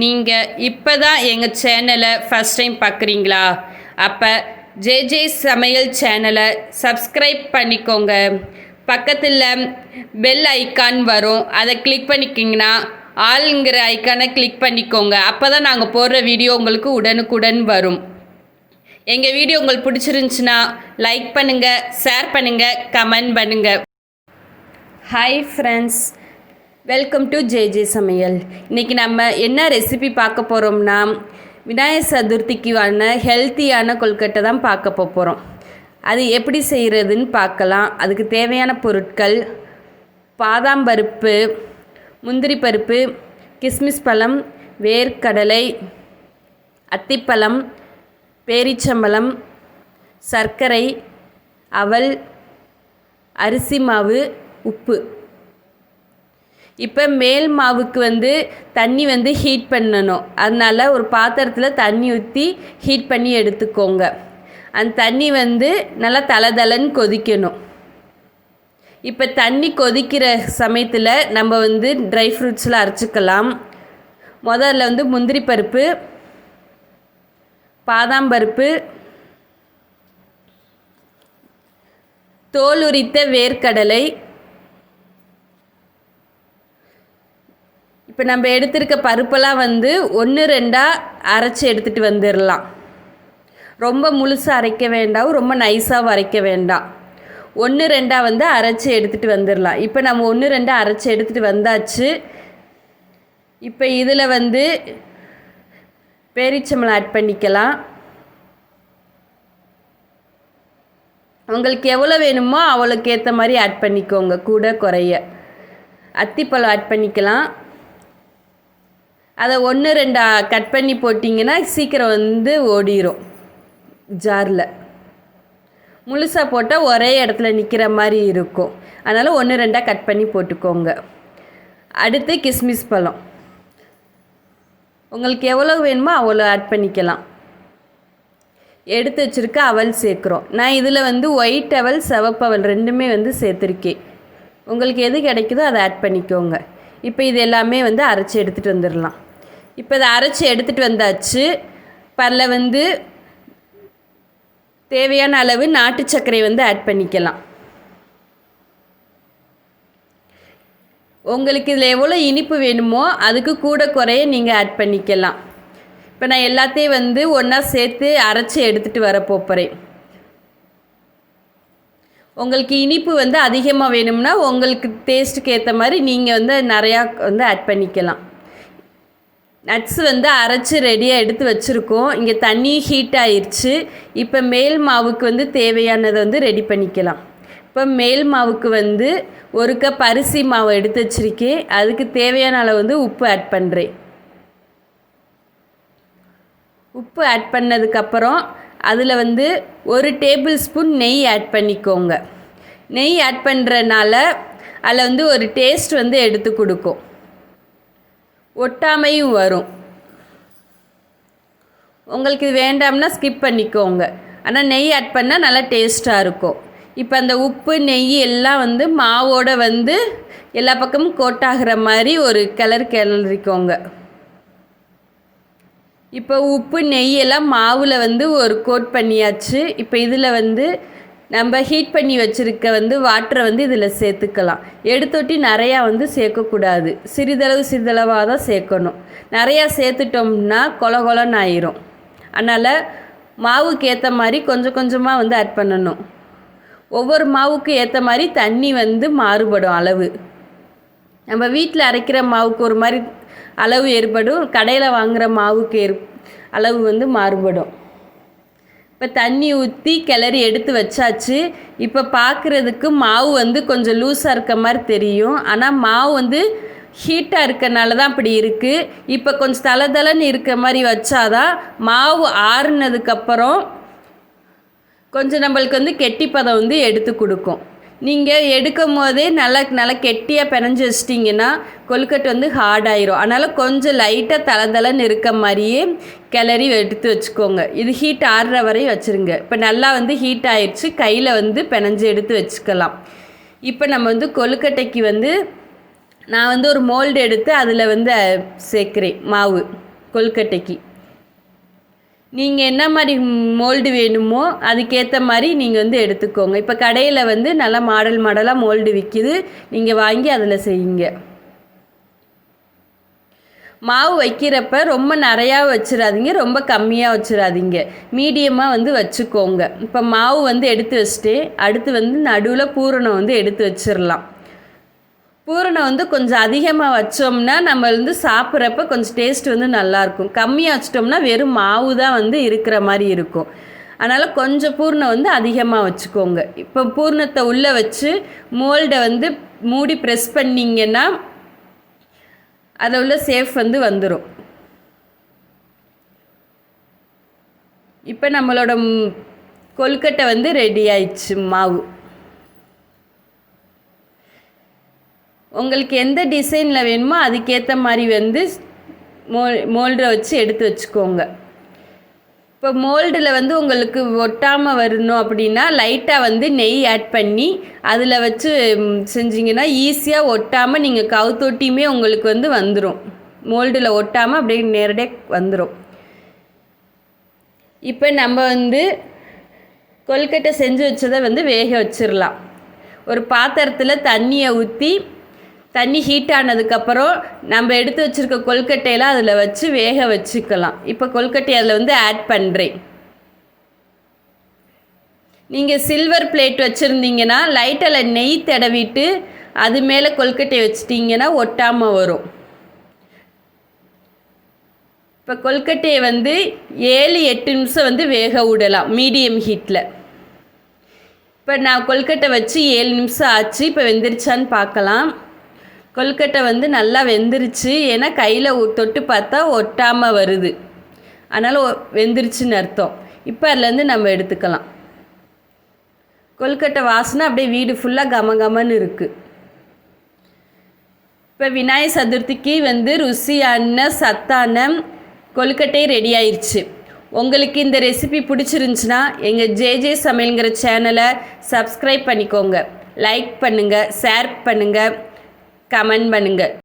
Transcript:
நீங்கள் இப்போ தான் எங்கள் சேனலை ஃபஸ்ட் டைம் பார்க்குறீங்களா? அப்போ ஜேஜே சமையல் சேனலை சப்ஸ்கிரைப் பண்ணிக்கோங்க. பக்கத்தில் பெல் ஐக்கான் வரும், அதை கிளிக் பண்ணிக்கிங்கன்னா ஆளுங்கிற ஐக்கானை கிளிக் பண்ணிக்கோங்க. அப்போ தான் நாங்கள் போடுற வீடியோ உங்களுக்கு உடனுக்குடன் வரும். எங்கள் வீடியோ உங்களுக்கு பிடிச்சிருந்துச்சுன்னா லைக் பண்ணுங்கள், ஷேர் பண்ணுங்கள், கமெண்ட் பண்ணுங்கள். Hi friends, welcome to JJ சமையல். இன்றைக்கி நம்ம என்ன ரெசிபி பார்க்க போகிறோம்னா, விநாயகர் சதுர்த்திக்கான ஹெல்த்தியான கொழுக்கட்டை தான் பார்க்க போகிறோம். அது எப்படி செய்கிறதுன்னு பார்க்கலாம். அதுக்கு தேவையான பொருட்கள்: பாதாம் பருப்பு, முந்திரி பருப்பு, கிஸ்மிஸ் பழம், வேர்க்கடலை, அத்திப்பழம், பேரிச்சம்பழம், சர்க்கரை, அவல், அரிசி மாவு, உப்பு. இப்போ மேல் மாவுக்கு தண்ணி ஹீட் பண்ணணும். அதனால் ஒரு பாத்திரத்தில் தண்ணி ஊற்றி ஹீட் பண்ணி எடுத்துக்கோங்க. அந்த தண்ணி நல்லா தளதளன்னு கொதிக்கணும். இப்போ தண்ணி கொதிக்கிற சமயத்தில் நம்ம ட்ரை ஃப்ரூட்ஸில் அரைச்சிக்கலாம். முதல்ல முந்திரி பருப்பு, பாதாம் பருப்பு, தோல் உரித்த வேர்க்கடலை. இப்போ நம்ம எடுத்துருக்க பருப்பெல்லாம் 1-2 அரைச்சி எடுத்துகிட்டு வந்துடலாம். ரொம்ப முழுசாக அரைக்க வேண்டாம், ரொம்ப நைஸாகவும் அரைக்க வேண்டாம். 1-2 அரைச்சி எடுத்துகிட்டு வந்துடலாம். இப்போ நம்ம 1-2 அரைச்சி எடுத்துகிட்டு வந்தாச்சு. இப்போ இதில் பேரிச்சம்பழம் ஆட் பண்ணிக்கலாம். உங்களுக்கு எவ்வளோ வேணுமோ அவ்வளோக்கு ஏற்ற மாதிரி ஆட் பண்ணிக்கோங்க, கூட குறைய. அத்திப்பழம் ஆட் பண்ணிக்கலாம். அதை 1-2 கட் பண்ணி போட்டிங்கன்னா சீக்கிரம் ஓடிரும் ஜாரில். முழுசாக போட்டால் ஒரே இடத்துல நிற்கிற மாதிரி இருக்கும். அதனால் 1-2 கட் பண்ணி போட்டுக்கோங்க. அடுத்து கிஸ்மிஸ் பழம். உங்களுக்கு எவ்வளோ வேணுமோ அவ்வளோ ஆட் பண்ணிக்கலாம். எடுத்து வச்சுருக்க அவல் சேர்க்குறோம். நான் இதில் ஒயிட் அவல், சிவப்பு அவல் ரெண்டுமே சேர்த்துருக்கேன். உங்களுக்கு எது கிடைக்குதோ அதை ஆட் பண்ணிக்கோங்க. இப்போ இது எல்லாமே அரைச்சி எடுத்துகிட்டு வந்துடலாம். இப்போ இதை அரைச்சி எடுத்துகிட்டு வந்தாச்சு. பல்ல தேவையான அளவு நாட்டு சர்க்கரை ஆட் பண்ணிக்கலாம். உங்களுக்கு இதில் எவ்வளோ இனிப்பு வேணுமோ அதுக்கு கூட குறைய நீங்கள் ஆட் பண்ணிக்கலாம். இப்போ நான் எல்லாத்தையும் ஒன்றா சேர்த்து அரைச்சி எடுத்துகிட்டு வர போகிறேன். உங்களுக்கு இனிப்பு அதிகமாக வேணும்னா உங்களுக்கு டேஸ்ட்டுக்கு ஏற்ற மாதிரி நீங்கள் நிறையா ஆட் பண்ணிக்கலாம். நட்ஸ் அரைச்சி ரெடியாக எடுத்து வச்சுருக்கோம். இங்கே தண்ணி ஹீட் ஆயிடுச்சு. இப்போ மேல் மாவுக்கு தேவையானதை ரெடி பண்ணிக்கலாம். இப்போ மேல் மாவுக்கு 1 கப் அரிசி மாவு எடுத்து வச்சுருக்கேன். அதுக்கு தேவையான அளவு உப்பு ஆட் பண்ணுறேன். உப்பு ஆட் பண்ணதுக்கப்புறம் அதில் 1 டேபிள் ஸ்பூன் நெய் ஆட் பண்ணிக்கோங்க. நெய் ஆட் பண்ணுறனால அதில் ஒரு டேஸ்ட் எடுத்து கொடுக்கும், ஒட்டாமையும் வரும். உங்களுக்கு இது வேண்டாம்னா ஸ்கிப் பண்ணிக்கோங்க. ஆனால் நெய் ஆட் பண்ணால் நல்லா டேஸ்ட்டாக இருக்கும். இப்போ அந்த உப்பு நெய் எல்லாம் மாவோட எல்லா பக்கமும் கோட்டாகிற மாதிரி ஒரு கிளறிக்கோங்க. இப்போ உப்பு நெய் எல்லாம் மாவில் ஒரு கோட் பண்ணியாச்சு. இப்போ இதில் நம்ம ஹீட் பண்ணி வச்சுருக்க வாட்டரை இதில் சேர்த்துக்கலாம். எடுத்தொட்டி நிறையா சேர்க்கக்கூடாது. சிறிதளவாக தான் சேர்க்கணும். நிறையா சேர்த்துட்டோம்னா கொலன்னு ஆயிரும். அதனால் மாவுக்கு ஏற்ற மாதிரி கொஞ்சம் கொஞ்சமாக ஆட் பண்ணணும். ஒவ்வொரு மாவுக்கு ஏற்ற மாதிரி தண்ணி மாறுபடும் அளவு. நம்ம வீட்டில் அரைக்கிற மாவுக்கு ஒரு மாதிரி அளவு ஏற்படும், கடையில் வாங்குகிற மாவுக்கு அளவு மாறுபடும். இப்போ தண்ணி ஊற்றி கிளறி எடுத்து வச்சாச்சு. இப்போ பார்க்குறதுக்கு மாவு கொஞ்சம் லூஸாக இருக்க மாதிரி தெரியும். ஆனால் மாவு ஹீட்டாக இருக்கனால தான் அப்படி இருக்குது. இப்போ கொஞ்சம் தளதளன்னு இருக்க மாதிரி வச்சாதான் மாவு ஆறுனதுக்கப்புறம் கொஞ்சம் நம்மளுக்கு கெட்டிப்பதம் எடுத்து கொடுக்கும். நீங்கள் எடுக்கும் போதே நல்லா கெட்டியாக பிணைஞ்சி வச்சிட்டிங்கன்னா கொழுக்கட்டை ஹார்டாயிரும். அதனால் கொஞ்சம் லைட்டாக தளதளன்னு இருக்க மாதிரியே கிளறி எடுத்து வச்சுக்கோங்க. இது ஹீட் ஆறுற வரையும் வச்சுருங்க. இப்போ நல்லா ஹீட் ஆயிடுச்சு. கையில் பிணைஞ்சி எடுத்து வச்சுக்கலாம். இப்போ நம்ம கொழுக்கட்டைக்கு நான் ஒரு மோல்டு எடுத்து அதில் சேர்க்குறேன் மாவு. கொழுக்கட்டைக்கு. நீங்கள் என்ன மாதிரி மோல்டு வேணுமோ அதுக்கேற்ற மாதிரி நீங்கள் வந்து எடுத்துக்கோங்க. இப்போ கடையில் வந்து நல்லா மாடலாக மோல்டு விற்கிது, நீங்கள் வாங்கி அதில் செய்யுங்க. மாவு வைக்கிறப்ப ரொம்ப நிறையா வச்சிடாதீங்க, ரொம்ப கம்மியாக வச்சிடாதீங்க, மீடியமாக வந்து வச்சுக்கோங்க. இப்போ மாவு வந்து எடுத்து வச்சுட்டு அடுத்து வந்து நடுவில் பூரணம் வந்து எடுத்து வச்சிடலாம். பூரணம் வந்து கொஞ்சம் அதிகமாக வச்சோம்னா நம்ம வந்து சாப்பிட்றப்ப கொஞ்சம் டேஸ்ட் வந்து நல்லாயிருக்கும். கம்மியாக வச்சிட்டோம்னா வெறும் மாவு தான் வந்து இருக்கிற மாதிரி இருக்கும். அதனால் கொஞ்சம் பூரணம் வந்து அதிகமாக வச்சுக்கோங்க. இப்போ பூரணத்தை உள்ளே வச்சு மோல்டை வந்து மூடி ப்ரெஸ் பண்ணிங்கன்னா அதில் உள்ள சேஃப் வந்து வந்துடும். இப்போ நம்மளோட கொழுக்கட்டை வந்து ரெடி ஆயிடுச்சு மாவு. உங்களுக்கு எந்த டிசைனில் வேணுமோ அதுக்கேற்ற மாதிரி வந்து மோல்டை வச்சு எடுத்து வச்சுக்கோங்க. இப்போ மோல்டில் வந்து உங்களுக்கு ஒட்டாமல் வரணும் அப்படின்னா லைட்டாக வந்து நெய் ஆட் பண்ணி அதில் வச்சு செஞ்சிங்கன்னா ஈஸியாக ஒட்டாமல் நீங்கள் கவுத்தொட்டியுமே உங்களுக்கு வந்து வந்துடும். மோல்டில் ஒட்டாமல் அப்படியே நேரடியாக வந்துடும். இப்போ நம்ம வந்து கொழுக்கட்டை செஞ்சு வச்சதை வந்து வேக வச்சிடலாம். ஒரு பாத்திரத்தில் தண்ணியை ஊற்றி தண்ணி ஹீட் ஆனதுக்கப்புறம் நம்ம எடுத்து வச்சுருக்க கொழுக்கட்டையெல்லாம் அதில் வச்சு வேக வச்சுக்கலாம். இப்போ கொழுக்கட்டையை அதில் வந்து ஆட் பண்ணுறேன். நீங்கள் சில்வர் பிளேட் வச்சுருந்தீங்கன்னா லைட்டில் நெய் தடவிட்டு அது மேலே கொழுக்கட்டையை வச்சிட்டிங்கன்னா ஒட்டாமல் வரும். இப்போ கொழுக்கட்டையை வந்து 7-8 நிமிஷம் வந்து வேக விடலாம் மீடியம் ஹீட்டில். இப்போ நான் கொழுக்கட்டை வச்சு 7 நிமிஷம் ஆச்சு. இப்போ வெந்துருச்சான்னு பார்க்கலாம். கொழுக்கட்டை வந்து நல்லா வெந்துருச்சு, ஏன்னா கையில் தொட்டு பார்த்தா ஒட்டாமல் வருது, அதனால் வெந்துருச்சுன்னு அர்த்தம். இப்போ அதுலேருந்து நம்ம எடுத்துக்கலாம். கொழுக்கட்டை வாசனை அப்படியே வீடு ஃபுல்லாக கமகமன்னு இருக்குது. இப்போ விநாயகர் சதுர்த்திக்கு வந்து ருசியான சத்தான கொழுக்கட்டை ரெடி ஆயிடுச்சு. உங்களுக்கு இந்த ரெசிபி பிடிச்சிருந்துச்சுன்னா எங்கள் ஜேஜே சமையல்ங்கிற சேனலை சப்ஸ்கிரைப் பண்ணிக்கோங்க, லைக் பண்ணுங்கள், ஷேர் பண்ணுங்கள், கமெண்ட் பண்ணுங்கள்.